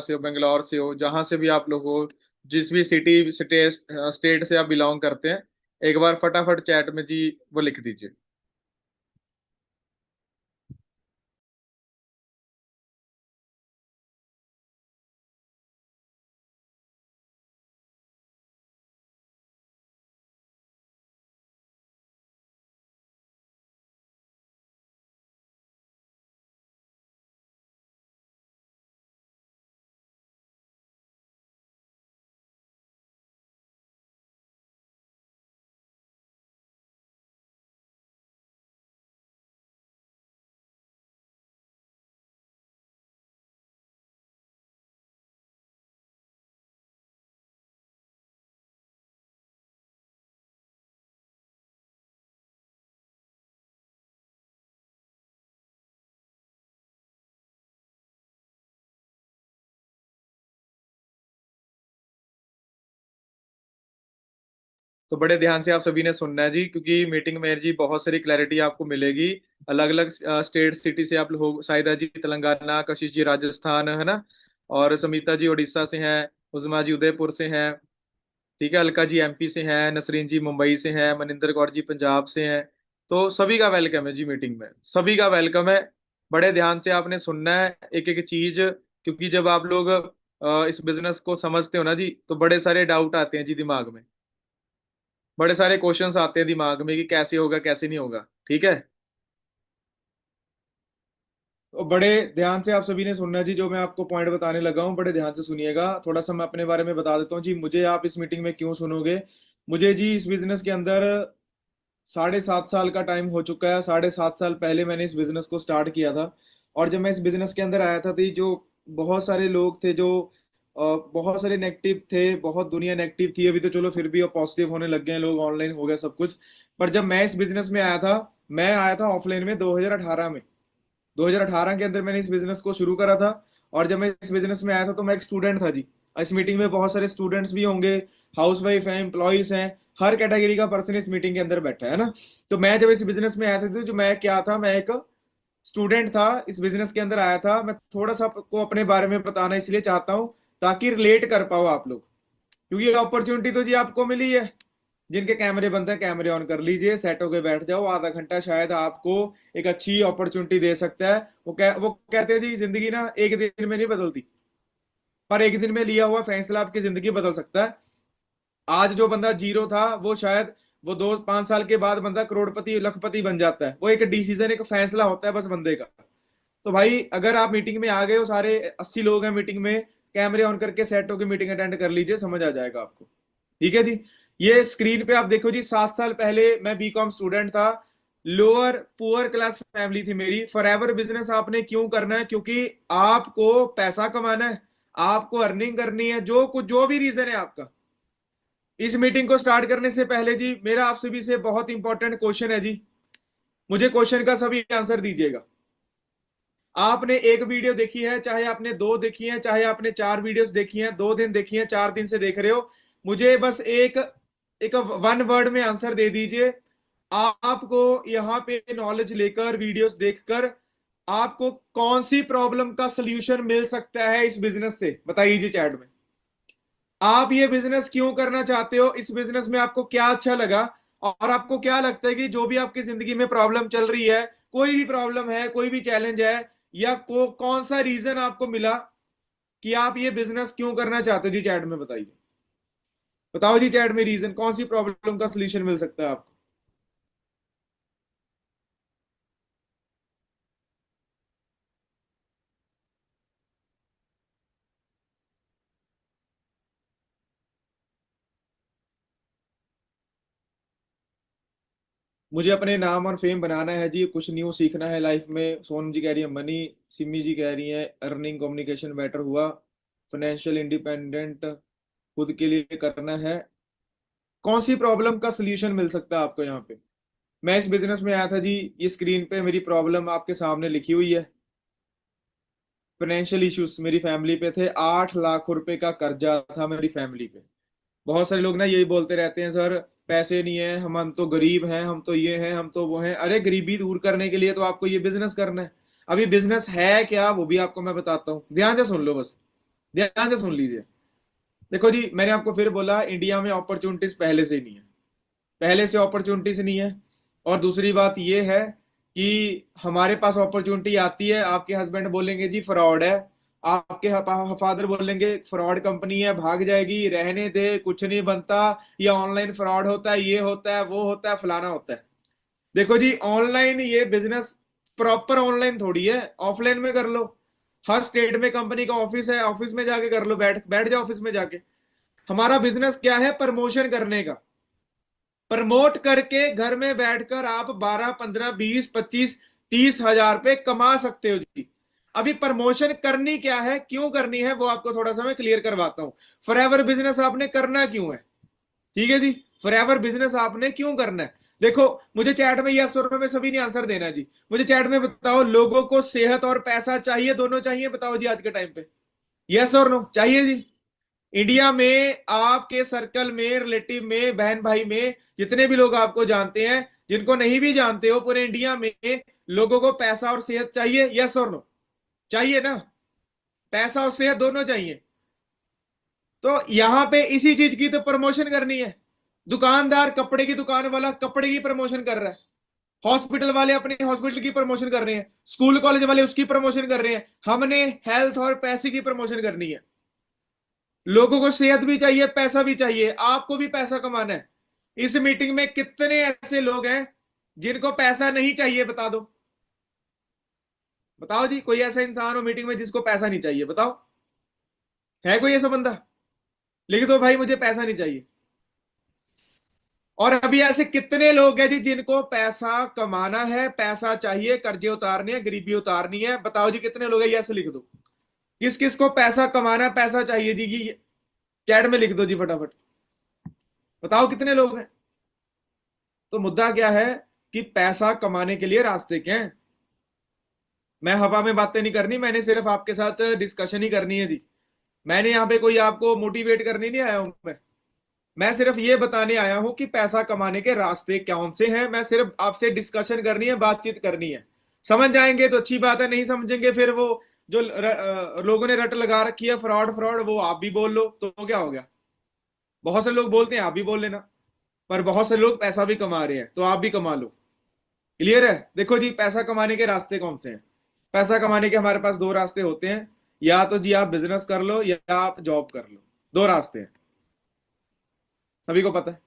से हो, बेंगलोर से हो, जहां से भी आप लोग हो, जिस भी सिटी स्टेट से आप बिलोंग करते हैं, एक बार फटाफट चैट में जी वो लिख दीजिए। तो बड़े ध्यान से आप सभी ने सुनना है जी, क्योंकि मीटिंग में जी बहुत सारी क्लैरिटी आपको मिलेगी। अलग अलग स्टेट सिटी से आप लोग, साइदा जी तेलंगाना, कशिश जी राजस्थान, है ना, और समिता जी उड़ीसा से हैं, उजमा जी उदयपुर से हैं, ठीक है, अलका जी एमपी से हैं, नसरीन जी मुंबई से हैं, मनिंदर कौर जी पंजाब से हैं। तो सभी का वेलकम है जी मीटिंग में, सभी का वेलकम है। बड़े ध्यान से आपने सुनना है एक एक चीज, क्योंकि जब आप लोग इस बिजनेस को समझते हो ना जी, तो बड़े सारे डाउट आते हैं जी दिमाग में, बड़े सारे क्वेश्चंस आते हैं दिमाग में कि कैसे होगा कैसे नहीं होगा, ठीक है। तो बड़े ध्यान से आप सभी ने सुनना है जी, जो मैं आपको पॉइंट बताने लगा हूँ, बड़े ध्यान से सुनिएगा। थोड़ा सा मैं अपने बारे में बता देता हूँ जी, मुझे आप इस मीटिंग में क्यों सुनोगे। मुझे जी इस बिजनेस के अंदर 7.5 साल का टाइम हो चुका है। 7.5 साल पहले मैंने इस बिजनेस को स्टार्ट किया था। और जब मैं इस बिजनेस के अंदर आया था तो जो बहुत सारे लोग थे जो बहुत सारे नेगेटिव थे, बहुत दुनिया नेगेटिव थी। अभी तो चलो फिर भी अब पॉजिटिव होने लग गए हैं लोग, ऑनलाइन हो गया सब कुछ। पर जब मैं इस बिजनेस में आया था, मैं आया था ऑफलाइन में 2018 में। 2018 के अंदर मैंने इस बिजनेस को शुरू करा था। और जब मैं इस बिजनेस में आया था तो मैं एक स्टूडेंट था जी। इस मीटिंग में बहुत सारे स्टूडेंट्स भी होंगे, हाउस वाइफ हैं, एम्प्लॉयज हैं, हर कैटेगरी का पर्सन इस मीटिंग के अंदर बैठा है ना। तो मैं जब इस बिजनेस में आया था तो जो मैं क्या था, मैं एक स्टूडेंट था, इस बिजनेस के अंदर आया था। मैं थोड़ा सा आपको अपने बारे में बताना इसलिए चाहता हूँ ताकि रिलेट कर पाओ आप लोग, क्योंकि अपॉर्चुनिटी तो जी आपको मिली है। जिनके कैमरे बंद है कैमरे ऑन कर लीजिए, सेट होके बैठ जाओ। आधा घंटा शायद आपको एक अच्छी अपॉर्चुनिटी दे सकता है। वो कहते हैं जी जिंदगी ना एक दिन में नहीं बदलती, पर एक दिन में लिया हुआ फैसला आपकी जिंदगी बदल सकता है। आज जो बंदा जीरो था वो शायद वो 2-5 साल के बाद बंदा करोड़पति लखपति बन जाता है। वो एक डिसीजन, एक फैसला होता है बस बंदे का। तो भाई अगर आप मीटिंग में आ गए हो, सारे 80 लोग हैं मीटिंग में, कैमरे ऑन करके सेट होकर मीटिंग अटेंड कर लीजिए, समझ आ जाएगा आपको। ठीक है जी। ये स्क्रीन पे आप देखो जी, 7 साल पहले मैं बीकॉम स्टूडेंट था। लोअर पुअर क्लास फैमिली थी मेरी। फॉरएवर बिजनेस आपने क्यों करना है? क्योंकि आपको पैसा कमाना है, आपको अर्निंग करनी है, जो कुछ जो भी रीजन है आपका। इस मीटिंग को स्टार्ट करने से पहले जी मेरा आप सभी से बहुत इंपॉर्टेंट क्वेश्चन है जी। मुझे क्वेश्चन का सभी आंसर दीजिएगा। आपने एक वीडियो देखी है, चाहे आपने दो देखी है, चाहे आपने 4 वीडियोस देखी हैं, 2 दिन देखी हैं, 4 दिन से देख रहे हो, मुझे बस एक एक 1 वर्ड में आंसर दे दीजिए। आपको यहाँ पे नॉलेज लेकर, वीडियोस देखकर, आपको कौन सी प्रॉब्लम का सोल्यूशन मिल सकता है इस बिजनेस से, बताइए जी चैट में। आप ये बिजनेस क्यों करना चाहते हो? इस बिजनेस में आपको क्या अच्छा लगा? और आपको क्या लगता है कि जो भी आपकी जिंदगी में प्रॉब्लम चल रही है, कोई भी प्रॉब्लम है, कोई भी चैलेंज है, या कौन सा रीजन आपको मिला कि आप ये बिजनेस क्यों करना चाहते हो जी, चैट में बताइए। बताओ जी चैट में, रीजन कौन सी प्रॉब्लम का सोल्यूशन मिल सकता है आपको। मुझे अपने नाम और फेम बनाना है जी, कुछ न्यू सीखना है लाइफ में। सोनम जी कह रही है मनी, सिमी जी कह रही है अर्निंग, कम्युनिकेशन बेटर हुआ, फाइनेंशियल इंडिपेंडेंट, खुद के लिए करना है। कौन सी प्रॉब्लम का सोल्यूशन मिल सकता है आपको यहाँ पे? मैं इस बिजनेस में आया था जी, ये स्क्रीन पे मेरी प्रॉब्लम आपके सामने लिखी हुई है। फाइनेंशियल इश्यूज मेरी फैमिली पे थे, 8 लाख रुपए का कर्जा था मेरी फैमिली पे। बहुत सारे लोग ना यही बोलते रहते हैं, सर पैसे नहीं है, हम तो गरीब हैं, हम तो ये हैं, हम तो वो हैं। अरे गरीबी दूर करने के लिए तो आपको ये बिजनेस करना है। अभी बिजनेस है क्या वो भी आपको मैं बताता हूँ, ध्यान से सुन लो बस। ध्यान से सुन लीजिए। देखो जी, मैंने आपको फिर बोला, इंडिया में अपॉर्चुनिटीज पहले से ही नहीं है, पहले से अपॉर्चुनिटीज नहीं है। और दूसरी बात ये है कि हमारे पास अपॉर्चुनिटी आती है, आपके हस्बैंड बोलेंगे जी फ्रॉड है, आपके फादर बोलेंगे फ्रॉड कंपनी है, भाग जाएगी, रहने दे, कुछ नहीं बनता, ये ऑनलाइन फ्रॉड होता है, ये होता है, वो होता है, फलाना होता है। देखो जी, ऑनलाइन ये बिजनेस प्रॉपर ऑनलाइन थोड़ी है, ऑफलाइन में कर लो। हर स्टेट में कंपनी का ऑफिस है, ऑफिस में जाके कर लो, बैठ बैठ जाओ ऑफिस में जाके। हमारा बिजनेस क्या है? प्रमोशन करने का। प्रमोट करके घर में बैठकर आप 12 15 20 25 30 हजार रुपए कमा सकते हो जी। अभी प्रमोशन करनी क्या है, क्यों करनी है, वो आपको थोड़ा सा मैं क्लियर करवाता हूं। फॉरएवर बिजनेस आपने करना क्यों है? ठीक है जी, फॉरएवर बिजनेस आपने क्यों करना है? देखो, मुझे चैट में यस और नो में सभी ने आंसर देना है जी। मुझे चैट में बताओ, लोगों को सेहत और पैसा चाहिए, दोनों चाहिए? बताओ जी, आज के टाइम पे यस और नो चाहिए जी। इंडिया में आपके सर्कल में, रिलेटिव में, बहन भाई में, जितने भी लोग आपको जानते हैं, जिनको नहीं भी जानते हो, पूरे इंडिया में लोगों को पैसा और सेहत चाहिए, यस और नो? चाहिए ना? पैसा और सेहत दोनों चाहिए। तो यहां पे इसी चीज की तो प्रमोशन करनी है। दुकानदार, कपड़े की दुकान वाला कपड़े की प्रमोशन कर रहा है, हॉस्पिटल वाले अपने हॉस्पिटल की प्रमोशन कर रहे हैं, स्कूल कॉलेज वाले उसकी प्रमोशन कर रहे हैं, हमने हेल्थ और पैसे की प्रमोशन करनी है। लोगों को सेहत भी चाहिए, पैसा भी चाहिए, आपको भी पैसा कमाना है। इस मीटिंग में कितने ऐसे लोग हैं जिनको पैसा नहीं चाहिए? बता दो, बताओ जी, कोई ऐसा इंसान हो मीटिंग में जिसको पैसा नहीं चाहिए? बताओ, है कोई ऐसा बंदा? लिख दो भाई, मुझे पैसा नहीं चाहिए। और अभी ऐसे कितने लोग हैं जी जिनको पैसा कमाना है, पैसा चाहिए, कर्जे उतारने हैं, गरीबी उतारनी है? बताओ जी, कितने लोग हैं? यस लिख दो। किस किस को पैसा कमाना है, पैसा चाहिए जी? ये चैट में लिख दो जी फटाफट। बताओ कितने लोग हैं? तो मुद्दा क्या है कि पैसा कमाने के लिए रास्ते क्या हैं? मैं हवा में बातें नहीं करनी, मैंने सिर्फ आपके साथ डिस्कशन ही करनी है जी। मैंने यहाँ पे कोई आपको मोटिवेट करने नहीं आया हूं। मैं सिर्फ ये बताने आया हूं कि पैसा कमाने के रास्ते कौन से हैं। मैं सिर्फ आपसे डिस्कशन करनी है, बातचीत करनी है। समझ जाएंगे तो अच्छी बात है, नहीं समझेंगे फिर वो जो लोगों ने रट लगा रखी है फ्रॉड फ्रॉड, वो आप भी बोल लो तो क्या हो गया? बहुत से लोग बोलते हैं, आप भी बोल लेना। पर बहुत से लोग पैसा भी कमा रहे हैं, तो आप भी कमा लो। क्लियर है? देखो जी, पैसा कमाने के रास्ते कौन से हैं? पैसा कमाने के हमारे पास दो रास्ते होते हैं। या तो जी आप बिजनेस कर लो, या आप जॉब कर लो। दो रास्ते हैं, सभी को पता है।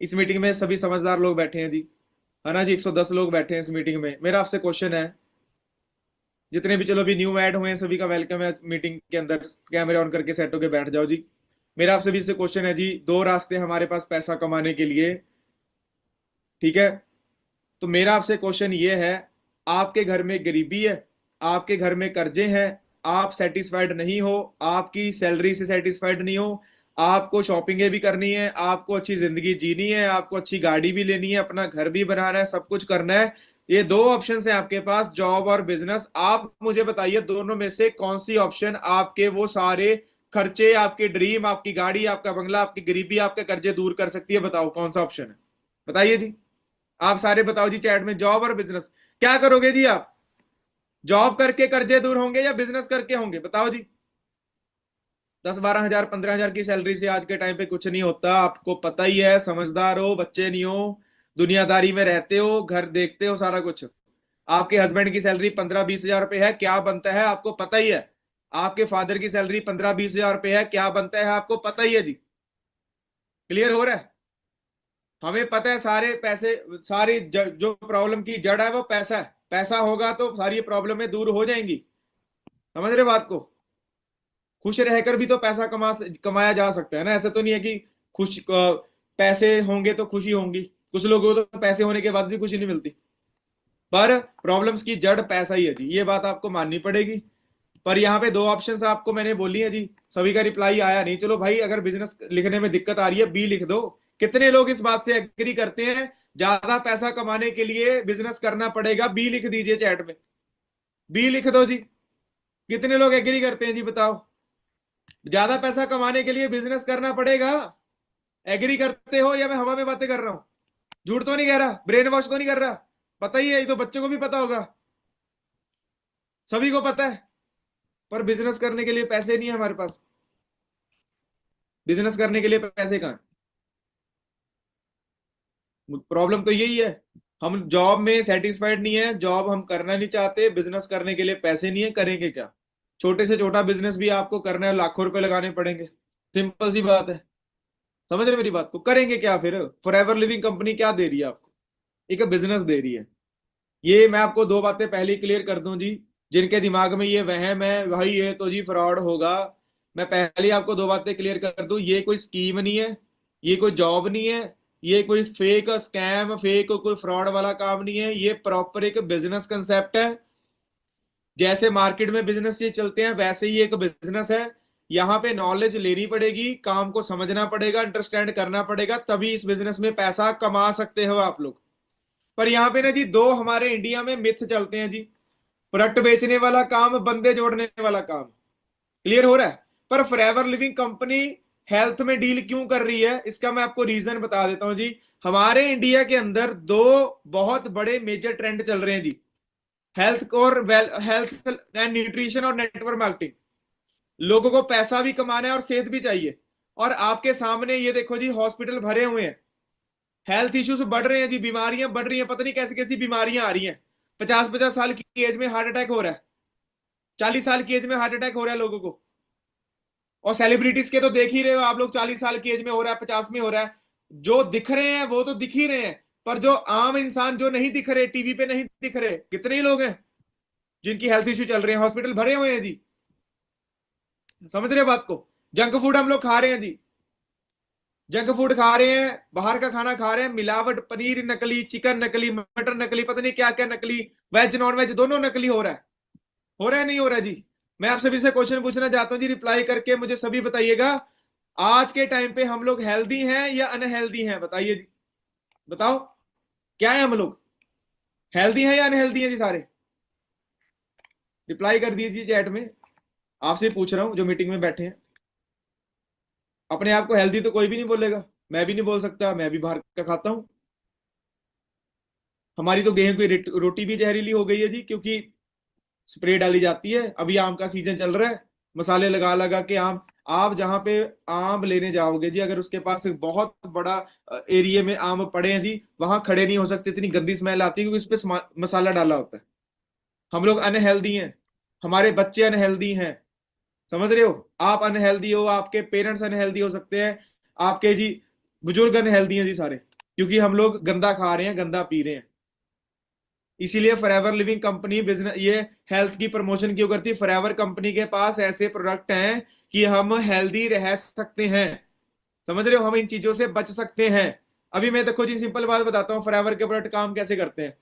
इस मीटिंग में सभी समझदार लोग बैठे हैं जी, है ना जी? 110 लोग बैठे हैं इस मीटिंग में। मेरा आपसे क्वेश्चन है, जितने भी चलो अभी न्यू ऐड हुए हैं, सभी का वेलकम है मीटिंग के अंदर। कैमरे ऑन करके सेट होके बैठ जाओ जी। मेरा आपसे भी से क्वेश्चन है जी, दो रास्ते हमारे पास पैसा कमाने के लिए, ठीक है? तो मेरा आपसे क्वेश्चन ये है, आपके घर में गरीबी है, आपके घर में कर्जे हैं, आप सेटिस्फाइड नहीं हो, आपकी सैलरी से सेटिस्फाइड नहीं हो, आपको शॉपिंगें भी करनी है, आपको अच्छी जिंदगी जीनी है, आपको अच्छी गाड़ी भी लेनी है, अपना घर भी बनाना है, सब कुछ करना है। ये दो ऑप्शन है आपके पास, जॉब और बिजनेस। आप मुझे बताइए, दोनों में से कौन सी ऑप्शन आपके वो सारे खर्चे, आपके ड्रीम, आपकी गाड़ी, आपका बंगला, आपकी गरीबी, आपके कर्जे दूर कर सकती है? बताओ कौन सा ऑप्शन है, बताइए जी। आप सारे बताओ जी चैट में, जॉब और बिजनेस। क्या करोगे जी आप? जॉब करके कर्जे दूर होंगे या बिजनेस करके होंगे? बताओ जी। 10 12 हजार 15 हजार की सैलरी से आज के टाइम पे कुछ नहीं होता, आपको पता ही है। समझदार हो, बच्चे नहीं हो, दुनियादारी में रहते हो, घर देखते हो, सारा कुछ। आपके हस्बैंड की सैलरी 15 20 हजार रुपए है, क्या बनता है आपको पता ही है। आपके फादर की सैलरी 15 20 हजार रुपए है, क्या बनता है आपको पता ही है जी। क्लियर हो रहा है? हमें पता है सारे पैसे, सारी जो प्रॉब्लम की जड़ है वो पैसा है। पैसा होगा तो सारी प्रॉब्लमें दूर हो जाएंगी। समझ रहे बात को? खुश रहकर भी तो पैसा कमाया जा सकता है ना। ऐसा तो नहीं है कि खुश पैसे होंगे तो खुशी होंगी। कुछ लोगों को तो पैसे होने के बाद भी खुशी नहीं मिलती। पर प्रॉब्लम्स की जड़ पैसा ही है जी, ये बात आपको माननी पड़ेगी। पर यहाँ पे दो ऑप्शंस आपको मैंने बोली है जी, सभी का रिप्लाई आया नहीं। चलो भाई, अगर बिजनेस लिखने में दिक्कत आ रही है, बी लिख दो। कितने लोग इस बात से एग्री करते हैं, ज्यादा पैसा कमाने के लिए बिजनेस करना पड़ेगा? बी लिख दीजिए चैट में, बी लिख दो जी। कितने लोग एग्री करते हैं जी? बताओ, ज्यादा पैसा कमाने के लिए बिजनेस करना पड़ेगा? एग्री करते हो या मैं हवा में बातें कर रहा हूं? झूठ तो नहीं कह रहा, ब्रेन वॉश तो नहीं कर रहा? पता ही है, ये तो बच्चों को भी पता होगा, सभी को पता है। पर बिजनेस करने के लिए पैसे नहीं है हमारे पास। बिजनेस करने के लिए पैसे कहाँ है? प्रॉब्लम तो यही है। हम जॉब में सेटिस्फाइड नहीं है, जॉब हम करना नहीं चाहते, बिजनेस करने के लिए पैसे नहीं है, करेंगे क्या? छोटे से छोटा बिजनेस भी आपको करना है, लाखों रुपए लगाने पड़ेंगे। सिंपल सी बात है। समझ रहे मेरी बात को? करेंगे क्या फिर? फॉरएवर लिविंग कंपनी क्या दे रही है आपको? एक बिजनेस दे रही है। ये मैं आपको दो बातें पहले ही क्लियर कर दूं जी। जिनके दिमाग में ये वहम है भाई ये तो जी फ्रॉड होगा, मैं पहले ही आपको दो बातें क्लियर कर दूं, ये कोई स्कीम नहीं है, ये कोई जॉब नहीं है, ये कोई फेक स्कैम, फेक कोई फ्रॉड वाला काम नहीं है, ये प्रॉपर एक बिजनेस कंसेप्ट है। जैसे मार्केट में बिजनेस ये चलते हैं वैसे ही एक बिजनेस है। यहाँ पे नॉलेज लेनी पड़ेगी, काम को समझना पड़ेगा, अंडरस्टैंड करना पड़ेगा, तभी इस बिजनेस में पैसा कमा सकते हो आप लोग। पर यहाँ पे ना जी दो हमारे इंडिया में मिथ चलते हैं जी। प्रोडक्ट बेचने वाला काम, बंदे जोड़ने वाला काम। क्लियर हो रहा है? पर फॉरएवर लिविंग कंपनी हेल्थ में डील क्यों कर रही है, इसका मैं आपको रीजन बता देता हूं जी। हमारे इंडिया के अंदर दो बहुत बड़े मेजर ट्रेंड चल रहे हैं जी। हेल्थ और हेल्थ एंड न्यूट्रिशन और नेटवर्क मार्केटिंग। लोगों को पैसा भी कमाना है और सेहत भी चाहिए। और आपके सामने ये देखो जी, हॉस्पिटल भरे हुए हैं, हेल्थ इश्यूज बढ़ रहे हैं जी, बीमारियां बढ़ रही हैं, पता नहीं कैसी कैसी बीमारियां आ रही हैं। 50-50 साल की एज में हार्ट अटैक हो रहा है, 40 साल की एज में हार्ट अटैक हो रहा है लोगों को। और सेलिब्रिटीज के तो देख ही रहे हो आप लोग, 40 साल की एज में हो रहा है, 50 में हो रहा है। जो दिख रहे हैं वो तो दिख ही रहे हैं, पर जो आम इंसान जो नहीं दिख रहे, टीवी पे नहीं दिख रहे, कितने ही लोग हैं जिनकी हेल्थ इश्यू चल रहे हैं, हॉस्पिटल भरे हुए हैं जी। समझ रहे हो बात को? जंक फूड हम लोग खा रहे हैं जी, जंक फूड खा रहे हैं, बाहर का खाना खा रहे हैं, मिलावट, पनीर नकली, चिकन नकली, मटर नकली, पता नहीं क्या क्या नकली, वेज नॉन वेज दोनों नकली हो रहा है। हो रहा है नहीं हो रहा है जी? मैं आप सभी से क्वेश्चन पूछना चाहता हूं जी, रिप्लाई करके मुझे सभी बताइएगा। आज के टाइम पे हम लोग हेल्दी हैं या अनहेल्दी हैं? बताइए जी, बताओ। क्या है हम लोग? हेल्दी हैं या अनहेल्दी हैं जी सारे? रिप्लाई कर दीजिए चैट में। आपसे पूछ रहा हूं जो मीटिंग में बैठे हैं। अपने आप को हेल्दी तो कोई भी नहीं बोलेगा, मैं भी नहीं बोल सकता, मैं भी बाहर का खाता हूं। हमारी तो गेहूं की रोटी भी जहरीली हो गई है जी, क्योंकि स्प्रे डाली जाती है। अभी आम का सीजन चल रहा है, मसाले लगा लगा के आम। आप जहां पे आम लेने जाओगे जी, अगर उसके पास एक बहुत बड़ा एरिया में आम पड़े हैं जी, वहां खड़े नहीं हो सकते, इतनी गंदी स्मेल आती है, क्योंकि उस पर मसाला डाला होता है। हम लोग अनहेल्दी हैं, हमारे बच्चे अनहेल्दी हैं। समझ रहे हो? आप अनहेल्दी हो, आपके पेरेंट्स अनहेल्दी हो सकते हैं, आपके जी बुजुर्ग अनहेल्दी हैं जी सारे, क्योंकि हम लोग गंदा खा रहे हैं, गंदा पी रहे हैं। इसीलिए फॉरएवर लिविंग कंपनी बिजनेस ये हेल्थ की प्रमोशन क्यों करती है? फॉरएवर कंपनी के पास ऐसे प्रोडक्ट हैं कि हम हेल्दी रह सकते हैं। समझ रहे हो? हम इन चीजों से बच सकते हैं। अभी मैं देखो जी सिंपल बात बताता हूँ, फॉरएवर के प्रोडक्ट काम कैसे करते हैं।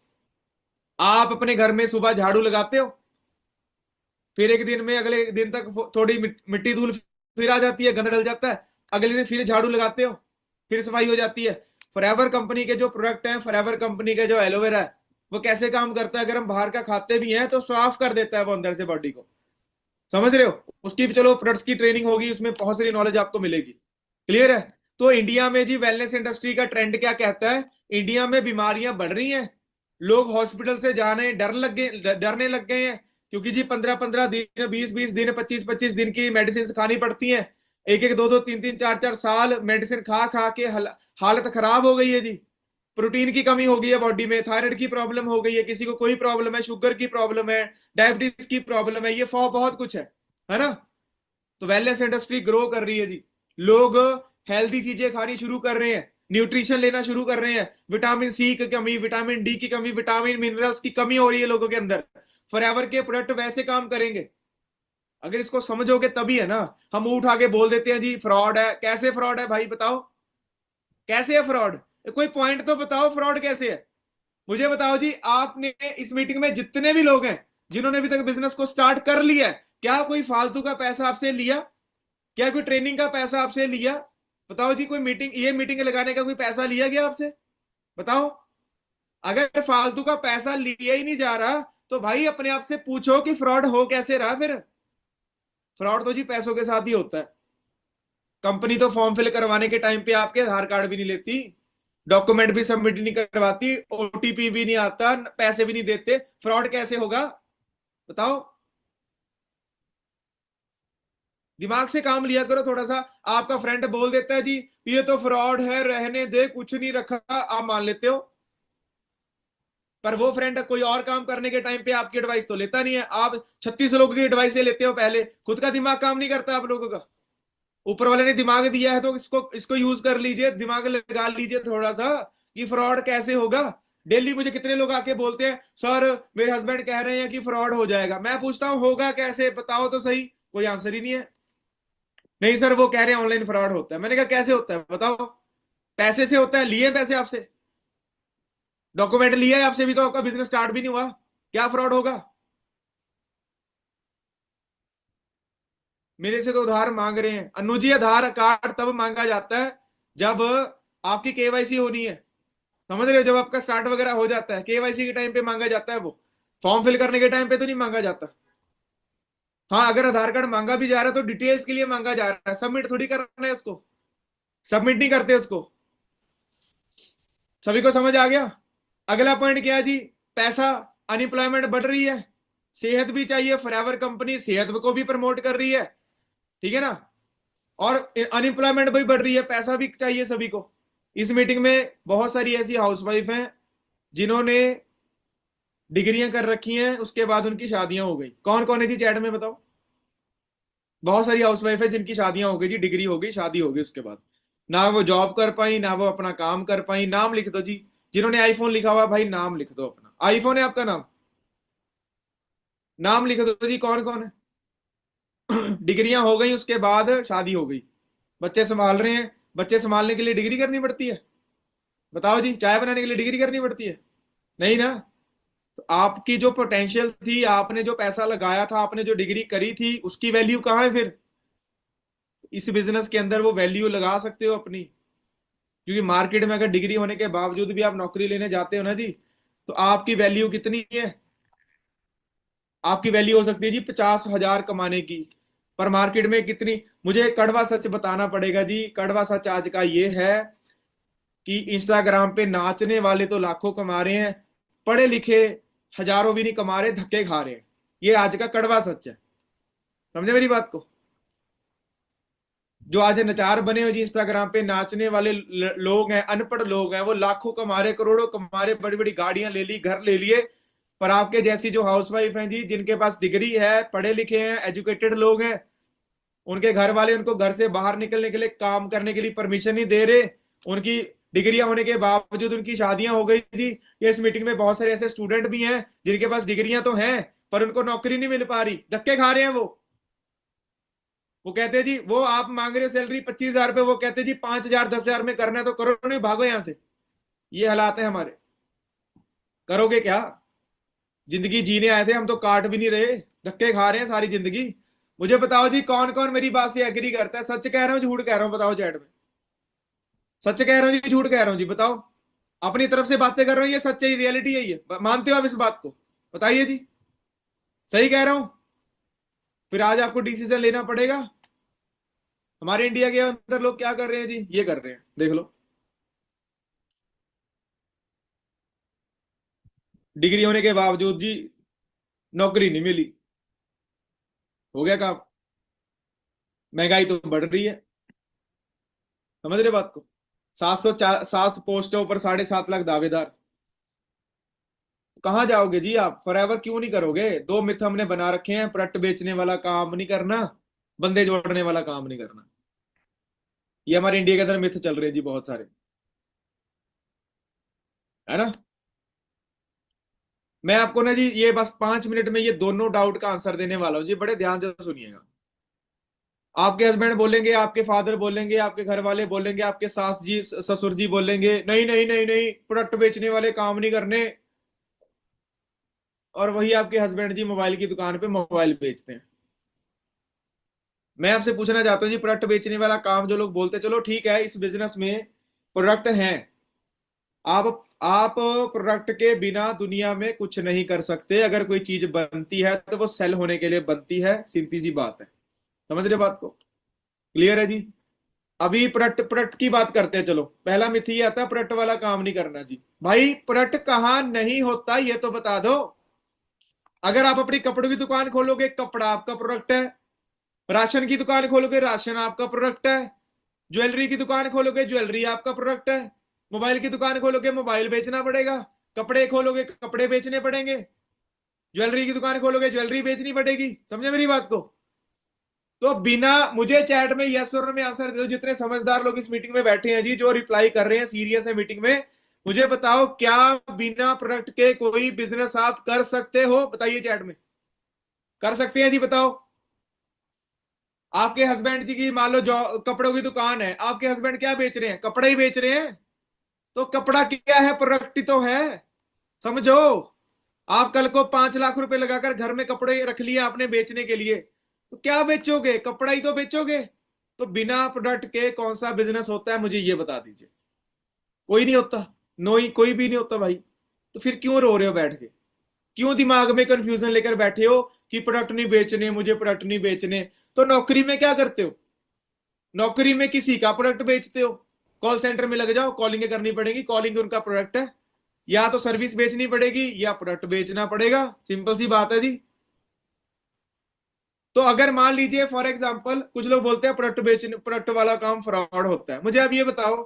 आप अपने घर में सुबह झाड़ू लगाते हो, फिर एक दिन में अगले दिन तक थोड़ी मिट्टी धूल फिर आ जाती है, गंदा डल जाता है, अगले दिन फिर झाड़ू लगाते हो, फिर सफाई हो जाती है। फॉरएवर कंपनी के जो प्रोडक्ट हैं, फॉरएवर कंपनी के जो एलोवेरा है, वो कैसे काम करता है? अगर हम बाहर का खाते भी हैं तो साफ कर देता है वो अंदर से बॉडी को। समझ रहे हो? उसकी भी चलो प्रोडक्ट्स की ट्रेनिंग होगी, उसमें बहुत सारी नॉलेज आपको मिलेगी। क्लियर है? तो इंडिया में जी वेलनेस इंडस्ट्री का ट्रेंड क्या कहता है? इंडिया में बीमारियां बढ़ रही हैं, लोग हॉस्पिटल से जाने डरने लग गए हैं, क्योंकि जी 15-15 दिन, 20-20 दिन, 25-25 दिन की मेडिसिन खानी पड़ती हैं। एक एक, दो दो, तीन तीन, चार चार साल मेडिसिन खा खा के हालत खराब हो गई है जी। प्रोटीन की कमी हो गई है बॉडी में, थायराइड की प्रॉब्लम हो गई है, किसी को कोई प्रॉब्लम है, शुगर की प्रॉब्लम है, डायबिटीज की प्रॉब्लम है, ये बहुत कुछ है ना? तो वेलनेस इंडस्ट्री ग्रो कर रही है जी। लोग हेल्दी चीजें खानी शुरू कर रहे हैं, न्यूट्रिशन लेना शुरू कर रहे हैं। विटामिन सी की कमी, विटामिन डी की कमी, विटामिन मिनरल्स की कमी हो रही है लोगों के अंदर। फॉरएवर के प्रोडक्ट वैसे काम करेंगे, अगर इसको समझोगे तभी है ना। हम उठा के बोल देते हैं जी फ्रॉड है। कैसे फ्रॉड है भाई बताओ? कैसे है फ्रॉड? कोई पॉइंट तो बताओ, फ्रॉड कैसे है? मुझे बताओ जी। आपने इस मीटिंग में जितने भी लोग हैं जिन्होंने अभी तक बिजनेस को स्टार्ट कर लिया है, क्या कोई फालतू का पैसा आपसे लिया? क्या कोई ट्रेनिंग का पैसा आपसे लिया? बताओ जी। कोई मीटिंग, ये मीटिंग लगाने का कोई पैसा लिया गया आपसे? बताओ। अगर फालतू का पैसा लिया ही नहीं जा रहा, तो भाई अपने आप से पूछो कि फ्रॉड हो कैसे रहा फिर? फ्रॉड तो जी पैसों के साथ ही होता है। कंपनी तो फॉर्म फिल करवाने के टाइम पे आपके आधार कार्ड भी नहीं लेती, डॉक्यूमेंट भी सबमिट नहीं करवाती, ओटीपी भी नहीं आता, पैसे भी नहीं देते, फ्रॉड कैसे होगा? बताओ। दिमाग से काम लिया करो थोड़ा सा। आपका फ्रेंड बोल देता है जी ये तो फ्रॉड है, रहने दे, कुछ नहीं रखा, आप मान लेते हो। पर वो फ्रेंड कोई और काम करने के टाइम पे आपकी एडवाइस तो लेता नहीं है। आप 36 लोगों की एडवाइस लेते हो, पहले खुद का दिमाग काम नहीं करता आप लोगों का। ऊपर वाले ने दिमाग दिया है तो इसको इसको यूज कर लीजिए, दिमाग लगा लीजिए थोड़ा सा कि फ्रॉड कैसे होगा। डेली मुझे कितने लोग आके बोलते हैं सर मेरे हस्बैंड कह रहे हैं कि फ्रॉड हो जाएगा। मैं पूछता हूँ होगा कैसे, बताओ तो सही। कोई आंसर ही नहीं है। नहीं सर वो कह रहे हैं ऑनलाइन फ्रॉड होता है। मैंने कहा कैसे होता है बताओ। पैसे से होता है, लिए पैसे आपसे, डॉक्यूमेंट लिया है आपसे, भी तो आपका बिजनेस स्टार्ट भी नहीं हुआ, क्या फ्रॉड होगा। मेरे से तो उधार मांग रहे हैं। अनु जी आधार कार्ड तब मांगा जाता है जब आपकी केवाईसी होनी है, समझ रहे हो, जब आपका स्टार्ट वगैरह हो जाता है केवाईसी के टाइम पे मांगा जाता है। वो फॉर्म फिल करने के टाइम पे तो नहीं मांगा जाता। हाँ अगर आधार कार्ड मांगा भी जा रहा है तो डिटेल्स के लिए मांगा जा रहा है, सबमिट थोड़ी करना है उसको। सबमिट नहीं करते उसको। सभी को समझ आ गया। अगला पॉइंट क्या है जी, पैसा, अनएम्प्लॉयमेंट बढ़ रही है, सेहत भी चाहिए, फॉरएवर कंपनी सेहत को भी प्रमोट कर रही है, ठीक है ना। और अनएम्प्लॉयमेंट भी बढ़ रही है, पैसा भी चाहिए सभी को। इस मीटिंग में बहुत सारी ऐसी हाउसवाइफ हैं जिन्होंने डिग्रियां कर रखी हैं, उसके बाद उनकी शादियां हो गई। कौन कौन है जी चैट में बताओ। बहुत सारी हाउसवाइफ है जिनकी शादियां हो गई जी, डिग्री हो गई, शादी हो गई, उसके बाद ना वो जॉब कर पाई ना वो अपना काम कर पाई। नाम लिख दो जी, जिन्होंने आईफोन लिखा हुआ भाई नाम लिख दो अपना। आईफोन है आपका नाम, नाम लिख दो जी, कौन कौन है। डिग्रियां हो गई उसके बाद शादी हो गई, बच्चे संभाल रहे हैं। बच्चे संभालने के लिए डिग्री करनी पड़ती है, बताओ जी। चाय बनाने के लिए डिग्री करनी पड़ती है, नहीं ना। तो आपकी जो पोटेंशियल थी, आपने जो पैसा लगाया था, आपने जो डिग्री करी थी, उसकी वैल्यू कहाँ है फिर। इस बिजनेस के अंदर वो वैल्यू लगा सकते हो अपनी। क्योंकि मार्केट में अगर डिग्री होने के बावजूद भी आप नौकरी लेने जाते हो ना जी, तो आपकी वैल्यू कितनी है। आपकी वैल्यू हो सकती है जी 50,000 कमाने की, पर मार्केट में कितनी। मुझे कड़वा सच बताना पड़ेगा जी, कड़वा सच आज का ये है कि इंस्टाग्राम पे नाचने वाले तो लाखों कमा रहे हैं, पढ़े लिखे हजारों भी नहीं कमा रहे, धक्के खा रहे हैं। ये आज का कड़वा सच है, समझे मेरी बात को। जो आज नचार बने हुए जी इंस्टाग्राम पे नाचने वाले लोग हैं, अनपढ़ लोग हैं, वो लाखों कमा रहे, करोड़ों कमा रहे, बड़ी बड़ी गाड़ियां ले ली, घर ले लिए। पर आपके जैसी जो हाउसवाइफ हैं जी, जिनके पास डिग्री है, पढ़े लिखे हैं, एजुकेटेड लोग हैं, उनके घर वाले उनको घर से बाहर निकलने के लिए, काम करने के लिए परमिशन नहीं दे रहे। उनकी डिग्रियां होने के बावजूद उनकी शादियां हो गई थी। ये इस मीटिंग में बहुत सारे ऐसे स्टूडेंट भी हैं जिनके पास डिग्रियां तो हैं पर उनको नौकरी नहीं मिल पा रही, धक्के खा रहे हैं वो कहते हैं जी, वो आप मांग रहे हो सैलरी 25,000 रुपए, वो कहते हैं जी 5,000 10,000 में करना है तो करो, नहीं भागो यहां से। ये हालात है हमारे। करोगे क्या। जिंदगी जीने आए थे हम, तो काट भी नहीं रहे, धक्के खा रहे हैं सारी जिंदगी। मुझे बताओ जी कौन कौन मेरी बात से एग्री करता है। सच कह रहा हूँ झूठ कह रहा हूँ, बताओ चैट में। सच कह रहा हूँ जी झूठ कह रहा हूँ जी, बताओ। अपनी तरफ से बातें कर रहा हूँ, ये सच है, रियलिटी है ये, मानते हो आप इस बात को, बताइए जी। सही कह रहा हूँ। फिर आज आपको डिसीजन लेना पड़ेगा। हमारे इंडिया के अंदर लोग क्या कर रहे हैं जी, ये कर रहे हैं, देख लो। डिग्री होने के बावजूद जी नौकरी नहीं मिली, हो गया काम। महंगाई तो बढ़ रही है, समझ रहे बात को। 7 पोस्टों पर 7.5 लाख दावेदार। कहाँ जाओगे जी आप, फॉरएवर क्यों नहीं करोगे। दो मिथ हमने बना रखे हैं, प्रोडक्ट बेचने वाला काम नहीं करना, बंदे जोड़ने वाला काम नहीं करना। ये हमारे इंडिया के अंदर मिथ चल रहे हैं जी बहुत सारे, है ना। मैं आपको ना जी ये बस 5 मिनट में ये दोनों डाउट का आंसर देने वाला हूँ जी, बड़े ध्यान से सुनिएगा। आपके हस्बैंड बोलेंगे, आपके फादर बोलेंगे, आपके घर वाले बोलेंगे, आपके सास जी ससुर जी बोलेंगे नहीं नहीं नहीं नहीं प्रोडक्ट बेचने वाले काम नहीं करने। और वही आपके हस्बैंड जी मोबाइल की दुकान पे मोबाइल बेचते हैं। मैं आपसे पूछना चाहता हूँ जी, प्रोडक्ट बेचने वाला काम जो लोग बोलते हैं, चलो ठीक है इस बिजनेस में प्रोडक्ट हैं, आप प्रोडक्ट के बिना दुनिया में कुछ नहीं कर सकते। अगर कोई चीज बनती है तो वो सेल होने के लिए बनती है, सीधी सी बात है, समझ रहे बात को। क्लियर है जी। अभी प्रोडक्ट प्रोडक्ट की बात करते हैं। चलो पहला मिथ ये आता है प्रोडक्ट वाला काम नहीं करना जी। भाई प्रोडक्ट कहाँ नहीं होता ये तो बता दो। अगर आप अपनी कपड़ों की दुकान खोलोगे, कपड़ा आपका प्रोडक्ट है, राशन की दुकान खोलोगे, राशन आपका प्रोडक्ट है। ज्वेलरी की दुकान खोलोगे, ज्वेलरी आपका प्रोडक्ट है। मोबाइल की दुकान खोलोगे, मोबाइल बेचना पड़ेगा। कपड़े खोलोगे, कपड़े बेचने पड़ेंगे। ज्वेलरी की दुकान खोलोगे, ज्वेलरी बेचनी पड़ेगी। समझे मेरी बात को? तो बिना, मुझे चैट में यस और में आंसर दे दो, जितने समझदार लोग इस मीटिंग में बैठे हैं जी, जो रिप्लाई कर रहे हैं, सीरियस है मीटिंग में, मुझे बताओ, क्या बिना प्रोडक्ट के कोई बिजनेस आप कर सकते हो? बताइए चैट में। कर सकते हैं जी, बताओ। आपके हस्बैंड जी की मान लो कपड़ों की दुकान है, आपके हस्बैंड क्या बेच रहे हैं? कपड़े ही बेच रहे हैं। तो कपड़ा क्या है? प्रोडक्ट ही तो है। समझो। आप कल को 5 लाख रुपए लगाकर घर में कपड़े रख लिए आपने बेचने के लिए, तो क्या बेचोगे? कपड़ा ही तो बेचोगे। तो बिना प्रोडक्ट के कौन सा बिजनेस होता है, मुझे ये बता दीजिए। कोई नहीं होता। नो ही, कोई भी नहीं होता भाई। तो फिर क्यों रो रहे हो बैठ के? क्यों दिमाग में कंफ्यूजन लेकर बैठे हो कि प्रोडक्ट नहीं बेचने, मुझे प्रोडक्ट नहीं बेचने? तो नौकरी में क्या करते हो? नौकरी में किसी का प्रोडक्ट बेचते हो। कॉल सेंटर में लग जाओ, कॉलिंग करनी पड़ेगी, कॉलिंग उनका प्रोडक्ट है। या तो सर्विस बेचनी पड़ेगी या प्रोडक्ट बेचना पड़ेगा, सिंपल सी बात है जी। तो अगर मान लीजिए फॉर एग्जांपल, कुछ लोग बोलते हैं प्रोडक्ट बेचने, प्रोडक्ट वाला काम फ्रॉड होता है, मुझे अब ये बताओ,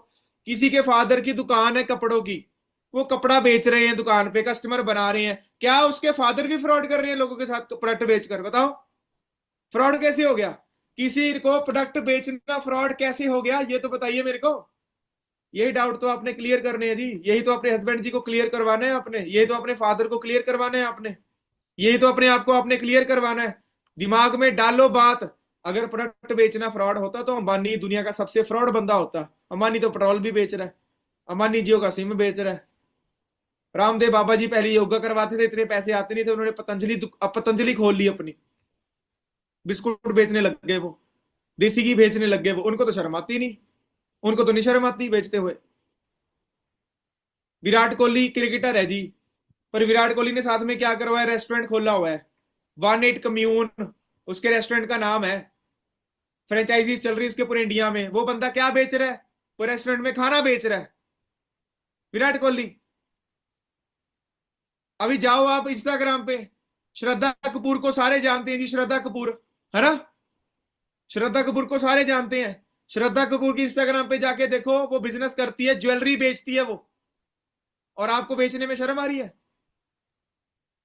किसी के फादर की दुकान है कपड़ों की, वो कपड़ा बेच रहे हैं दुकान पे, कस्टमर बना रहे हैं, क्या उसके फादर भी फ्रॉड कर रहे हैं लोगों के साथ प्रोडक्ट बेचकर? बताओ, फ्रॉड कैसे हो गया? किसी को प्रोडक्ट बेचना फ्रॉड कैसे हो गया, ये तो बताइए मेरे को। यही डाउट तो आपने क्लियर करने हैं जी, यही तो अपने हस्बैंड जी को क्लियर करवाना है आपने, यही तो अपने फादर को क्लियर करवाना है आपने, यही तो अपने आप को आपने क्लियर करवाना है। दिमाग में डालो बात। अगर प्रोडक्ट बेचना फ्रॉड होता तो अंबानी दुनिया का सबसे फ्रॉड बंदा होता। अंबानी तो पेट्रोल भी बेच रहा है, अंबानी जियो का सिम बेच रहा है। रामदेव बाबा जी पहले योगा करवाते थे, इतने पैसे आते नहीं थे, उन्होंने पतंजलि खोल ली अपनी, बिस्कुट बेचने लग गए वो, देसी घी बेचने लग गए वो, उनको तो शर्म आती नहीं, उनको तो नहीं शर्म आती बेचते हुए। विराट कोहली क्रिकेटर है जी, पर विराट कोहली ने साथ में क्या करवाया? रेस्टोरेंट खोला हुआ है, 1 8 कम्यून उसके रेस्टोरेंट का नाम है। फ्रेंचाइजीज चल रही है उसके पूरे इंडिया में। वो बंदा क्या बेच रहा है? वो रेस्टोरेंट में खाना बेच रहा है, विराट कोहली। अभी जाओ आप इंस्टाग्राम पे, श्रद्धा कपूर को सारे जानते हैं जी, श्रद्धा कपूर, है ना? श्रद्धा कपूर को सारे जानते हैं। श्रद्धा कपूर की इंस्टाग्राम पे जाके देखो, वो बिजनेस करती है, ज्वेलरी बेचती है वो, और आपको बेचने में शर्म आ रही है?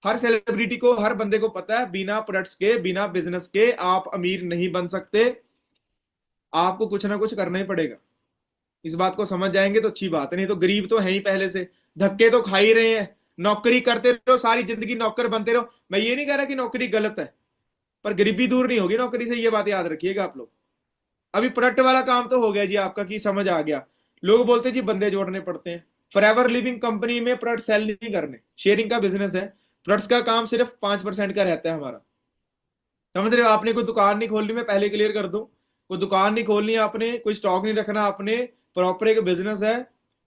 हर सेलिब्रिटी को, हर बंदे को पता है, बिना प्रोडक्ट्स के, बिना बिजनेस के आप अमीर नहीं बन सकते। आपको कुछ ना कुछ करना ही पड़ेगा। इस बात को समझ जाएंगे तो अच्छी बात है, नहीं तो गरीब तो है ही पहले से, धक्के तो खा ही रहे हैं। नौकरी करते रहो, सारी जिंदगी नौकर बनते रहो। मैं ये नहीं कह रहा कि नौकरी गलत है, पर गरीबी दूर नहीं होगी नौकरी से, ये बात याद रखिएगा आप लोग। अभी प्रोडक्ट वाला काम तो हो गया जी आपका, कि समझ आ गया। लोग बोलते हैं जी बंदे जोड़ने पड़ते हैं। फॉरएवर लिविंग कंपनी में प्रोडक्ट सेल नहीं करने, शेयरिंग का बिजनेस है। प्रोडक्ट्स का काम सिर्फ 5% का रहता है हमारा। समझ रहे हो? आपने कोई दुकान नहीं खोलनी, मैं पहले क्लियर कर दूं, कोई दुकान नहीं खोलनी आपने, कोई स्टॉक नहीं रखना आपने, प्रॉपर एक बिजनेस है।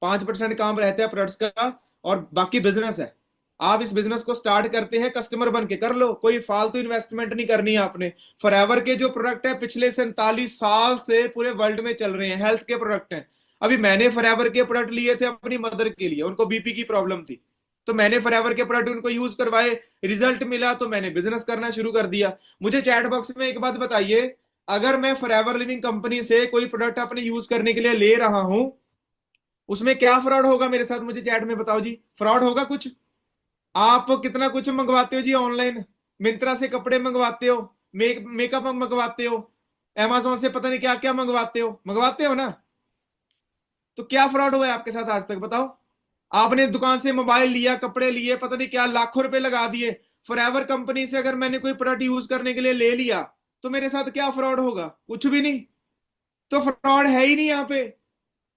5% काम रहता है प्रोडक्ट्स का, और बाकी बिजनेस है। आप इस बिजनेस को स्टार्ट करते हैं, कस्टमर बन के कर लो, कोई फालतू इन्वेस्टमेंट नहीं करनी है आपने। फॉरएवर के जो प्रोडक्ट है पिछले 47 साल से पूरे वर्ल्ड में चल रहे हैं, हेल्थ के प्रोडक्ट हैं। अभी मैंने फॉरएवर के प्रोडक्ट लिए थे अपनी मदर के लिए, उनको बीपी की प्रॉब्लम थी, तो मैंने फॉरएवर के प्रोडक्ट उनको यूज करवाए, रिजल्ट मिला, तो मैंने बिजनेस करना शुरू कर दिया। मुझे चैट बॉक्स में एक बात बताइए, अगर मैं फॉरएवर लिविंग कंपनी से कोई प्रोडक्ट अपने यूज करने के लिए ले रहा हूं, उसमें क्या फ्रॉड होगा मेरे साथ? मुझे चैट में बताओ जी, फ्रॉड होगा कुछ? आप कितना कुछ मंगवाते हो जी ऑनलाइन, मिंत्रा से कपड़े मंगवाते हो, मेकअप मंगवाते हो, अमेजोन से पता नहीं क्या क्या मंगवाते हो ना? तो क्या फ्रॉड हुआ है आपके साथ आज तक, बताओ? आपने दुकान से मोबाइल लिया, कपड़े लिए, पता नहीं क्या लाखों रुपए लगा दिए। फॉरएवर कंपनी से अगर मैंने कोई प्रोडक्ट यूज करने के लिए ले लिया, तो मेरे साथ क्या फ्रॉड होगा? कुछ भी नहीं। तो फ्रॉड है ही नहीं यहाँ पे,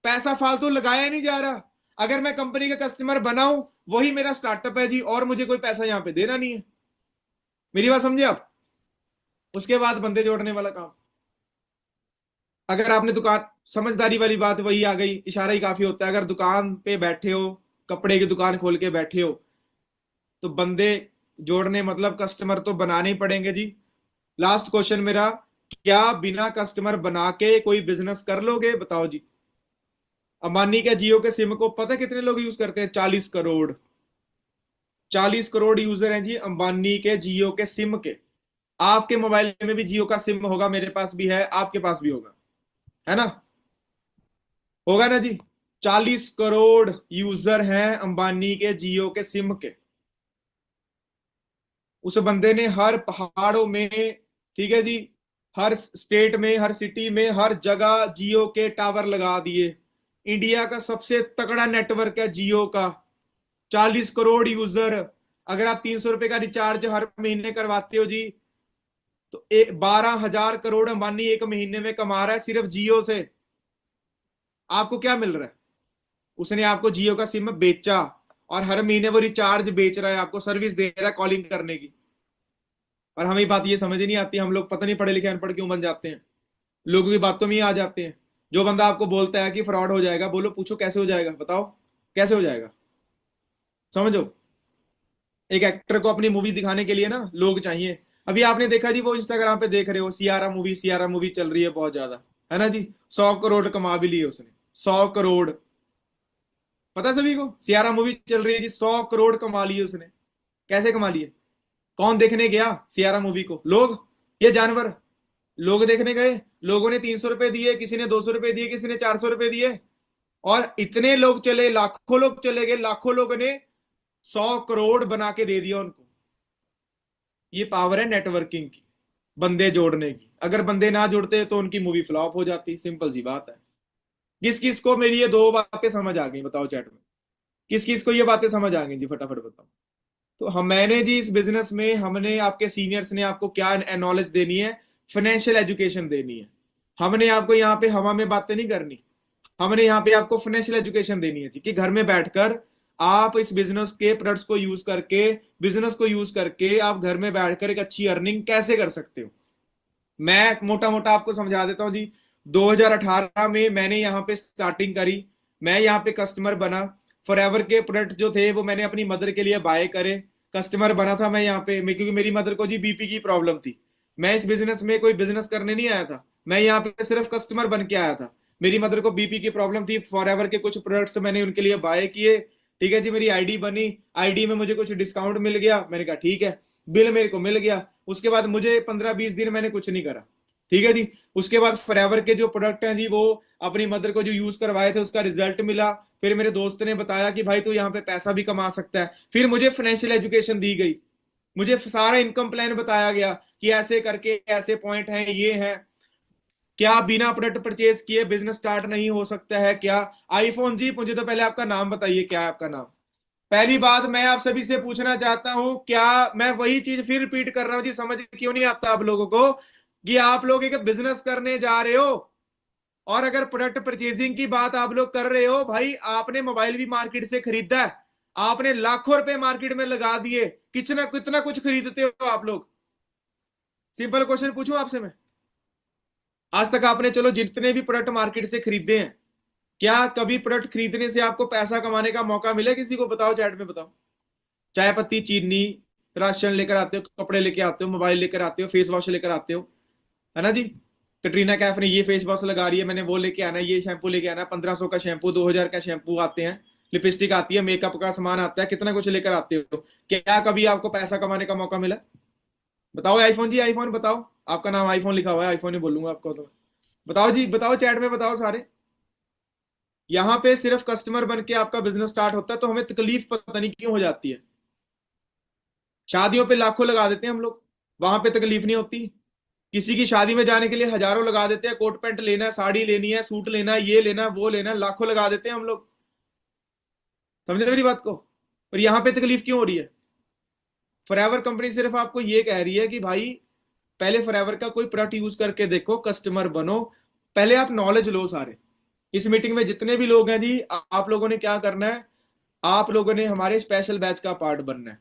पैसा फालतू लगाया नहीं जा रहा। अगर मैं कंपनी का कस्टमर बनाऊं, वही मेरा स्टार्टअप है जी, और मुझे कोई पैसा यहाँ पे देना नहीं है। मेरी बात समझे आप? उसके बाद बंदे जोड़ने वाला काम। अगर आपने दुकान, समझदारी वाली बात वही आ गई, इशारा ही काफी होता है। अगर दुकान पे बैठे हो, कपड़े की दुकान खोल के बैठे हो, तो बंदे जोड़ने मतलब कस्टमर तो बनाने ही पड़ेंगे जी। लास्ट क्वेश्चन मेरा, क्या बिना कस्टमर बना के कोई बिजनेस कर लोगे? बताओ जी। अंबानी के जियो के सिम को पता कितने लोग यूज करते हैं? 40 करोड़। 40 करोड़ यूजर हैं जी अंबानी के जियो के सिम के। आपके मोबाइल में भी जियो का सिम होगा, मेरे पास भी है, आपके पास भी होगा, है ना? होगा ना जी? 40 करोड़ यूजर हैं अंबानी के जियो के सिम के। उस बंदे ने हर पहाड़ों में, ठीक है जी, हर स्टेट में, हर सिटी में, हर जगह जियो के टावर लगा दिए। इंडिया का सबसे तगड़ा नेटवर्क है जियो का। 40 करोड़ यूजर। अगर आप 300 रुपए का रिचार्ज हर महीने करवाते हो जी, तो 12,000 करोड़ अंबानी एक महीने में कमा रहा है सिर्फ जियो से। आपको क्या मिल रहा है? उसने आपको जियो का सिम बेचा, और हर महीने वो रिचार्ज बेच रहा है, आपको सर्विस दे रहा है कॉलिंग करने की। और हमें बात ये समझ ही नहीं आती, हम लोग पता नहीं पढ़े लिखे अनपढ़ क्यों बन जाते हैं, लोगों की बातों में ही आ जाते हैं। जो बंदा आपको बोलता है कि फ्रॉड हो जाएगा, बोलो, पूछो कैसे हो जाएगा, बताओ कैसे हो जाएगा। समझो, एक एक्टर को अपनी मूवी दिखाने के लिए ना लोग चाहिए। अभी आपने देखा जी, वो इंस्टाग्राम पे देख रहे हो, सियारा मूवी चल रही है बहुत ज्यादा, है ना जी? 100 करोड़ कमा भी लिए उसने। 100 करोड़। पता सभी को सियारा मूवी चल रही है जी, 100 करोड़ कमा लिए उसने। कैसे कमा लिए? कौन देखने गया सियारा मूवी को? लोग, ये जानवर। लोग देखने गए, लोगों ने 300 रुपए दिए, किसी ने 200 रुपए दिए, किसी ने 400 रुपए दिए, और इतने लोग चले, लाखों लोग चले गए, लाखों लोगों ने 100 करोड़ बना के दे दिया उनको। ये पावर है नेटवर्किंग की, बंदे जोड़ने की। अगर बंदे ना जुड़ते तो उनकी मूवी फ्लॉप हो जाती, सिंपल सी बात है। किस किस को मेरी ये दो बातें समझ आ गई, बताओ चैट में। किस किस को ये बातें समझ आ गई जी, फटाफट बताओ। तो हम, मैंने जी इस बिजनेस में, हमने, आपके सीनियर्स ने आपको क्या नॉलेज देनी है? फाइनेंशियल एजुकेशन देनी है। हमने आपको यहाँ पे हवा में बातें नहीं करनी, हमने यहाँ पे आपको फाइनेंशियल एजुकेशन देनी है जी, कि घर में बैठकर आप इस बिजनेस के प्रोडक्ट्स को यूज करके, बिजनेस को यूज करके आप घर में बैठकर एक अच्छी अर्निंग कैसे कर सकते हो। मैं मोटा मोटा आपको समझा देता हूँ जी। 2018 में मैंने यहाँ पे स्टार्टिंग करी, मैं यहाँ पे कस्टमर बना। फॉरएवर के प्रोडक्ट जो थे वो मैंने अपनी मदर के लिए बाय करे, कस्टमर बना था मैं यहाँ पे। क्योंकि मेरी मदर को जी बीपी की प्रॉब्लम थी। मैं इस बिजनेस में कोई बिजनेस करने नहीं आया था, मैं यहाँ पे सिर्फ कस्टमर बन के आया था। मेरी मदर को बीपी की प्रॉब्लम थी, फॉरएवर के कुछ प्रोडक्ट्स मैंने उनके लिए बाय किए। ठीक है जी, मेरी आईडी बनी, आईडी में मुझे कुछ डिस्काउंट मिल गया, मैंने कहा ठीक है, बिल मेरे को मिल गया। उसके बाद मुझे 15-20 दिन मैंने कुछ नहीं करा। ठीक है जी। उसके बाद फॉरएवर के जो प्रोडक्ट हैं जी, वो अपनी मदर को जो यूज करवाए थे उसका रिजल्ट मिला। फिर मेरे दोस्त ने बताया कि भाई तू यहाँ पे पैसा भी कमा सकता है। फिर मुझे फाइनेंशियल एजुकेशन दी गई, मुझे सारा इनकम प्लान बताया गया कि ऐसे करके ऐसे पॉइंट हैं, ये हैं। क्या बिना प्रोडक्ट परचेज किए बिजनेस स्टार्ट नहीं हो सकता है क्या? आईफोन जी, मुझे तो पहले आपका नाम बताइए, क्या है आपका नाम? पहली बात मैं आप सभी से पूछना चाहता हूं, क्या, मैं वही चीज फिर रिपीट कर रहा हूं जी, समझ क्यों नहीं आता आप लोगों को? कि आप लोग एक बिजनेस करने जा रहे हो, और अगर प्रोडक्ट परचेजिंग की बात आप लोग कर रहे हो, भाई आपने मोबाइल भी मार्केट से खरीदा है, आपने लाखों रुपए मार्केट में लगा दिए, कितना कितना कुछ खरीदते हो आप लोग? सिंपल क्वेश्चन पूछूं आपसे मैं, आज तक आपने, चलो जितने भी प्रोडक्ट मार्केट से खरीदे हैं, क्या कभी प्रोडक्ट खरीदने से आपको पैसा कमाने का मौका मिला? किसी को बताओ, चैट में बताओ। चाय पत्ती, चीनी, राशन लेकर आते हो, कपड़े लेके आते हो, मोबाइल लेकर आते हो, फेस वॉश लेकर आते हो, है ना जी? कटरीना कैफ ने ये फेस वॉश लगा रही है, मैंने वो लेके आना है, ये शैम्पू लेके आना है, 1500 का शैम्पू, 2000 का शैम्पू आते हैं, लिपस्टिक आती है, मेकअप का सामान आता है, कितना कुछ लेकर आते हो। क्या कभी आपको पैसा कमाने का मौका मिला? बताओ आईफोन जी, आईफोन बताओ। आपका नाम आईफोन लिखा हुआ है, आईफोन ही बोलूंगा आपको तो। बताओ जी, बताओ चैट में बताओ सारे। यहाँ पे सिर्फ कस्टमर बन के आपका बिजनेस स्टार्ट होता है, तो हमें तकलीफ पता नहीं क्यों हो जाती है। शादियों पे लाखों लगा देते हैं हम लोग, वहां पे तकलीफ नहीं होती। किसी की शादी में जाने के लिए हजारों लगा देते हैं, कोट पैंट लेना है, साड़ी लेनी है, सूट लेना है, ये लेना है, वो लेना है, लाखों लगा देते हैं हम लोग। समझे मेरी बात को? पर यहाँ पे तकलीफ क्यों हो रही है? फॉरएवर कंपनी सिर्फ आपको ये कह रही है कि भाई पहले फॉरएवर का कोई प्रोडक्ट यूज करके देखो, कस्टमर बनो, पहले आप नॉलेज लो सारे। इस मीटिंग में जितने भी लोग हैं जी, आप लोगों ने क्या करना है? आप लोगों ने हमारे स्पेशल बैच का पार्ट बनना है।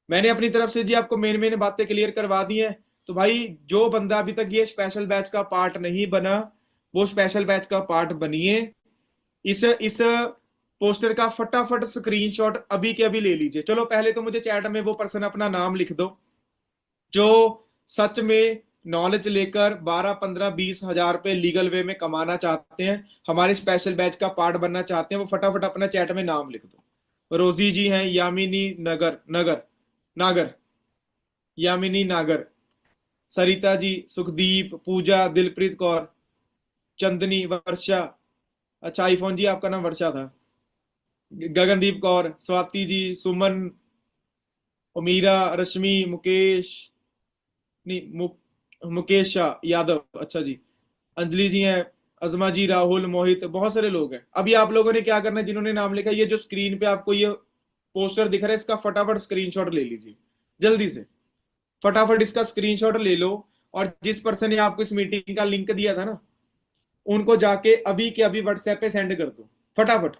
मैंने अपनी तरफ से जी आपको मेन मेन बातें क्लियर करवा दी हैं। तो भाई जो बंदा अभी तक ये स्पेशल बैच का पार्ट नहीं बना, वो स्पेशल बैच का पार्ट बनिए। इस पोस्टर का फटाफट स्क्रीनशॉट अभी के अभी ले लीजिए। चलो पहले तो मुझे चैट में वो पर्सन अपना नाम लिख दो जो सच में नॉलेज लेकर 12-15-20 हजार रुपए लीगल वे में कमाना चाहते हैं, हमारे स्पेशल बैच का पार्ट बनना चाहते हैं, वो फटाफट अपना चैट में नाम लिख दो। रोजी जी हैं, यामिनी नगर, नागर, यामिनी नागर, सरिता जी, सुखदीप, पूजा, दिलप्रीत कौर, चंदनी, वर्षा। अच्छा, आईफोन जी आपका नाम वर्षा था। गगनदीप कौर, स्वाति जी, सुमन, उमीरा, रश्मि, मुकेश, नहीं मुकेश शाह यादव, अच्छा जी, अंजलि जी हैं, अजमा जी, राहुल, मोहित, बहुत सारे लोग हैं। अभी आप लोगों ने क्या करना है, जिन्होंने नाम लिखा है, ये जो स्क्रीन पे आपको ये पोस्टर दिख रहा है, इसका फटाफट स्क्रीनशॉट ले लीजिए, जल्दी से फटाफट इसका स्क्रीनशॉट ले लो। और जिस पर्सन ने आपको इस मीटिंग का लिंक दिया था ना, उनको जाके अभी के अभी व्हाट्सएप पे सेंड कर दो, फटाफट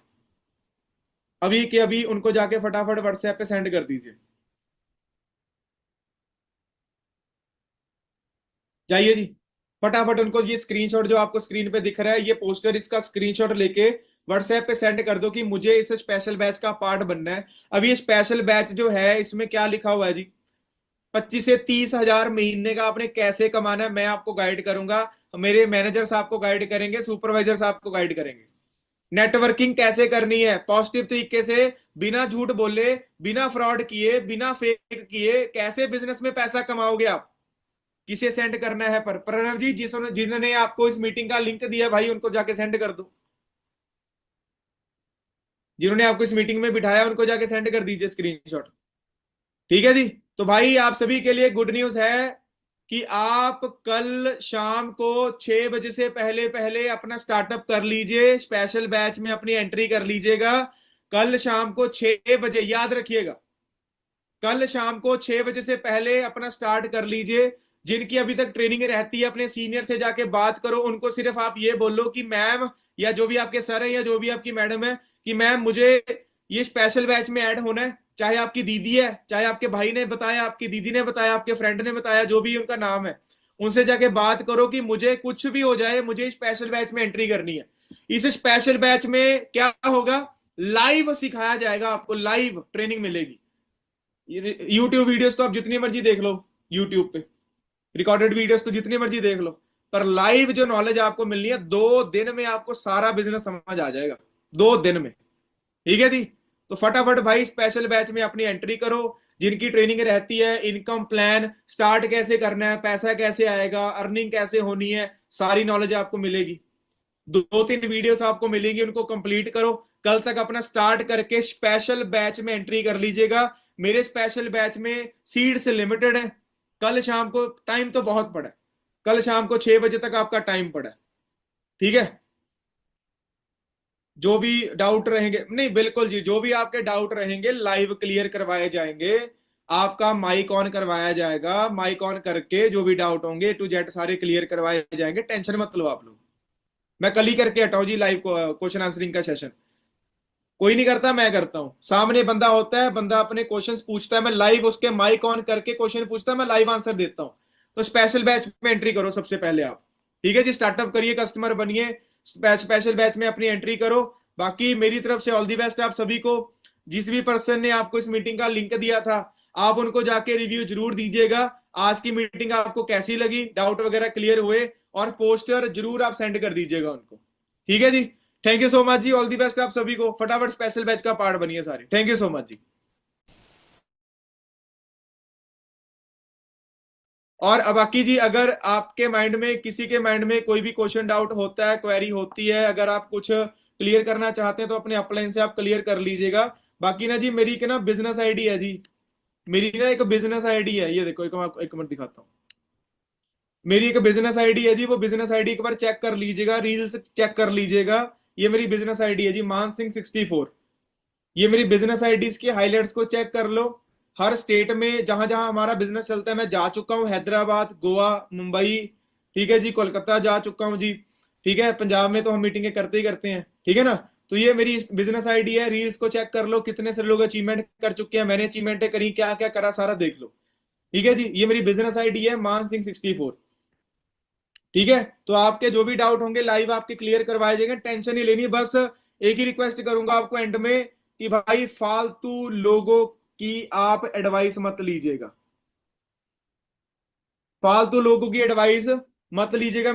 अभी के अभी उनको जाके फटाफट व्हाट्सएप पे सेंड कर दीजिए। जाइए जी, फटाफट उनको ये स्क्रीनशॉट जो आपको स्क्रीन पे दिख रहा है, ये पोस्टर, इसका स्क्रीनशॉट लेके व्हाट्सएप पे सेंड कर दो कि मुझे इस स्पेशल बैच का पार्ट बनना है। अब ये स्पेशल बैच जो है, इसमें क्या लिखा हुआ है जी, 25 से 30 हजार महीने का आपने कैसे कमाना है, मैं आपको गाइड करूंगा। मेरे मैनेजर्स आपको गाइड करेंगे, सुपरवाइजर्स आपको गाइड करेंगे। नेटवर्किंग कैसे करनी है पॉजिटिव तरीके से, बिना झूठ बोले, बिना फ्रॉड किए, बिना फेक किए, कैसे बिजनेस में पैसा कमाओगे आप। किसे सेंड करना है, पर प्रणव जी, जिन्होंने आपको इस मीटिंग का लिंक दिया भाई, उनको जाके सेंड कर दो। जिन्होंने आपको इस मीटिंग में बिठाया, उनको जाके सेंड कर दीजिए स्क्रीनशॉट। ठीक है जी। तो भाई आप सभी के लिए गुड न्यूज है कि आप कल शाम को 6 बजे से पहले पहले अपना स्टार्टअप कर लीजिए, स्पेशल बैच में अपनी एंट्री कर लीजिएगा। कल शाम को 6 बजे, याद रखिएगा, कल शाम को 6 बजे से पहले अपना स्टार्ट कर लीजिए। जिनकी अभी तक ट्रेनिंग रहती है, अपने सीनियर से जाके बात करो, उनको सिर्फ आप ये बोलो कि मैम, या जो भी आपके सर है या जो भी आपकी मैडम है, कि मैम मुझे ये स्पेशल बैच में ऐड होना है। चाहे आपकी दीदी है, चाहे आपके भाई ने बताया, आपकी दीदी ने बताया, आपके फ्रेंड ने बताया, जो भी उनका नाम है, उनसे जाके बात करो कि मुझे कुछ भी हो जाए, मुझे स्पेशल बैच में एंट्री करनी है। इस स्पेशल बैच में क्या होगा, लाइव सिखाया जाएगा, आपको लाइव ट्रेनिंग मिलेगी। यूट्यूब वीडियोस तो आप जितनी मर्जी देख लो, यूट्यूब पे रिकॉर्डेड वीडियोस तो जितनी मर्जी देख लो, पर लाइव जो नॉलेज आपको मिलनी है, 2 दिन में आपको सारा बिजनेस समझ आ जाएगा, 2 दिन में। ठीक है जी। तो फटाफट भाई स्पेशल बैच में अपनी एंट्री करो। जिनकी ट्रेनिंग रहती है, इनकम प्लान स्टार्ट कैसे करना है, पैसा कैसे आएगा, अर्निंग कैसे होनी है, सारी नॉलेज आपको मिलेगी। 2-3 वीडियोस आपको मिलेंगी, उनको कंप्लीट करो। कल तक अपना स्टार्ट करके स्पेशल बैच में एंट्री कर लीजिएगा। मेरे स्पेशल बैच में सीट से लिमिटेड है। कल शाम को टाइम तो बहुत पड़ा है, कल शाम को 6 बजे तक आपका टाइम पड़ा है। ठीक है। जो भी डाउट रहेंगे, नहीं बिल्कुल जी, जो भी आपके डाउट रहेंगे लाइव क्लियर करवाए जाएंगे। आपका माइक ऑन करवाया जाएगा, माइक ऑन करके जो भी डाउट होंगे टू जेड सारे क्लियर करवाए जाएंगे, टेंशन मत लो आप लोग। मैं कल ही करके हटाऊं जी लाइव क्वेश्चन आंसरिंग का सेशन। कोई नहीं करता, मैं करता हूँ। सामने बंदा होता है, बंदा अपने क्वेश्चंस पूछता है, मैं लाइव उसके माइक ऑन करके क्वेश्चन पूछता है, मैं लाइव आंसर देता हूँ। तो स्पेशल बैच में एंट्री करो सबसे पहले आप। ठीक है जी, स्टार्टअप करिए, कस्टमर बनिए, स्पेशल बैच में अपनी एंट्री करो। बाकी मेरी तरफ से ऑल दी बेस्ट आप सभी को। जिस भी पर्सन ने आपको इस मीटिंग का लिंक दिया था, आप उनको जाके रिव्यू जरूर दीजिएगा। आज की मीटिंग आपको कैसी लगी, डाउट वगैरह क्लियर हुए, और पोस्टर जरूर आप सेंड कर दीजिएगा उनको। ठीक है जी। थैंक यू सो मच जी, ऑल दी बेस्ट आप सभी को। फटाफट स्पेशल बैच का पार्ट बनिए सारे। थैंक यू सो मच जी। और अब बाकी जी, अगर आपके माइंड में, किसी के माइंड में कोई भी क्वेश्चन डाउट होता है, क्वेरी होती है, अगर आप कुछ क्लियर करना चाहते हैं, तो अपने अपलाइन से आप क्लियर कर लीजिएगा। बाकी ना जी, मेरी एक ना बिजनेस आईडी है जी, मेरी ना एक बिजनेस आईडी है, ये देखो, एक मिनट दिखाता हूँ। मेरी एक बिजनेस आईडी है जी, वो बिजनेस आईडी एक बार चेक कर लीजिएगा, रील्स चेक कर लीजिएगा। ये मेरी बिजनेस आईडी है जी, मान सिंह 64। ये मेरी बिजनेस आईडीज की हाइलाइट्स को चेक कर लो। हर स्टेट में जहां जहां हमारा बिजनेस चलता है मैं जा चुका हूँ, हैदराबाद, गोवा, मुंबई, ठीक है जी, कोलकाता जा चुका हूँ जी। ठीक है, पंजाब में तो हम मीटिंगें करते ही करते हैं। ठीक है ना। तो ये मेरी बिजनेस आईडी है, रील्स को चेक कर लो, कितने से लोग अचीवमेंट कर चुके हैं, मैंने अचीवमेंट करी, क्या क्या करा, सारा देख लो। ठीक है जी, ये मेरी बिजनेस आईडी है, मान सिंह 64। ठीक है। तो आपके जो भी डाउट होंगे लाइव आपके क्लियर करवाए जाएंगे, टेंशन नहीं लेनी। बस एक ही रिक्वेस्ट करूंगा आपको एंड में, कि भाई फालतू लोगों की आप एडवाइस मत लीजिएगा, फालतू लोगों की एडवाइस मत लीजिएगा।